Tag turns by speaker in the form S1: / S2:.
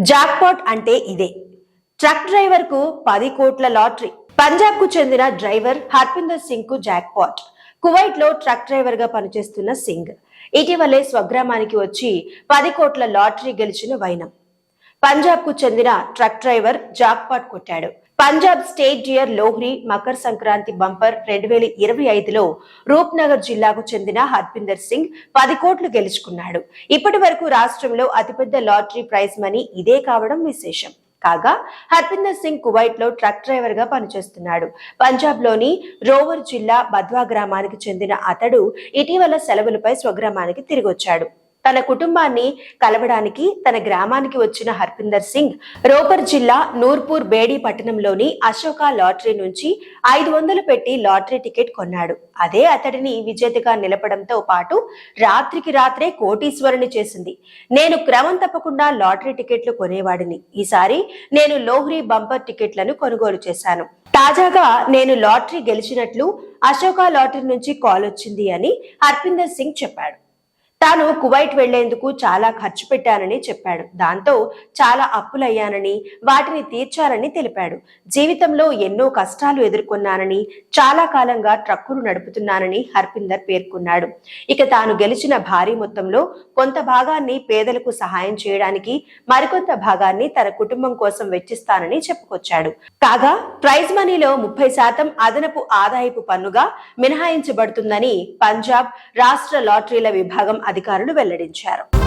S1: Jackpot అంటే ఇదే. Truck driver కు 10 కోట్ల లాటరీ. పంజాబ్ కు చెందిన డ్రైవర్ హర్పిందర్ సింగ్ కు జాక్పాట్. కువైట్ లో ట్రక్ డ్రైవర్ గా పనిచేస్తున్న సింగ్ ఇటీవలే స్వగ్రామానికి వచ్చి 10 కోట్ల లాటరీ గెలిచిన వైనం. పంజాబ్ కు చెందిన ట్రక్ డ్రైవర్ జాక్పాట్ కొట్టాడు. Punjab state dear Lohri Makar Sankranti bumper 2025లో రూప్నగర్ జిల్లాకు చెందిన హర్పిందర్ సింగ్ 10 కోట్లు గెలుచుకున్నాడు. ఇప్పటి వరకు రాష్ట్రంలో అతిపెద్ద లాటరీ ప్రైజ్ మనీ ఇదే కావడం విశేషం. కాగా హర్పిందర్ సింగ్ కువైట్ లో ట్రక్ డ్రైవర్ గా పనిచేస్తున్నాడు. పంజాబ్ లోని రోవర్ జిల్లా బద్వా గ్రామానికి చెందిన అతడు ఇటీవల సెలవులపై స్వగ్రామానికి తిరిగొచ్చాడు. తన కుటుంబాన్ని కలవడానికి తన గ్రామానికి వచ్చిన హర్పిందర్ సింగ్ రోపర్ జిల్లా నూర్పూర్ బేడి పట్టణంలోని అశోక లాటరీ నుంచి 500 పెట్టి లాటరీ టికెట్ కొన్నాడు. అదే అతడిని విజేతగా నిలపడంతో పాటు రాత్రికి రాత్రే కోటీశ్వరుని చేసింది. నేను క్రమం తప్పకుండా లాటరీ టికెట్లు కొనేవాడిని. ఈసారి నేను లోహ్రీ బంపర్ టికెట్లను కొనుగోలు చేశాను. తాజాగా నేను లాటరీ గెలిచినట్లు అశోక లాటరీ నుంచి కాల్ వచ్చింది అని హర్పిందర్ సింగ్ చెప్పాడు. తాను కువైట్ వెళ్లేందుకు చాలా ఖర్చు పెట్టానని చెప్పాడు. దాంతో చాలా అప్పులయ్యానని వాటిని తీర్చాలని తెలిపాడు. జీవితంలో ఎన్నో కష్టాలు ఎదుర్కొన్నానని, చాలా కాలంగా ట్రక్కును నడుపుతున్నానని హర్పిందర్ పేర్కొన్నాడు. ఇక తాను గెలిచిన భారీ మొత్తంలో కొంత భాగాన్ని పేదలకు సహాయం చేయడానికి, మరికొంత భాగాన్ని తన కుటుంబం కోసం వెచ్చిస్తానని చెప్పుకొచ్చాడు. కాగా ప్రైజ్ మనీలో 30% అదనపు ఆదాయపు పన్నుగా మినహాయించబడుతుందని పంజాబ్ రాష్ట్ర లాటరీల విభాగం అధికారులు వెల్లడించారు.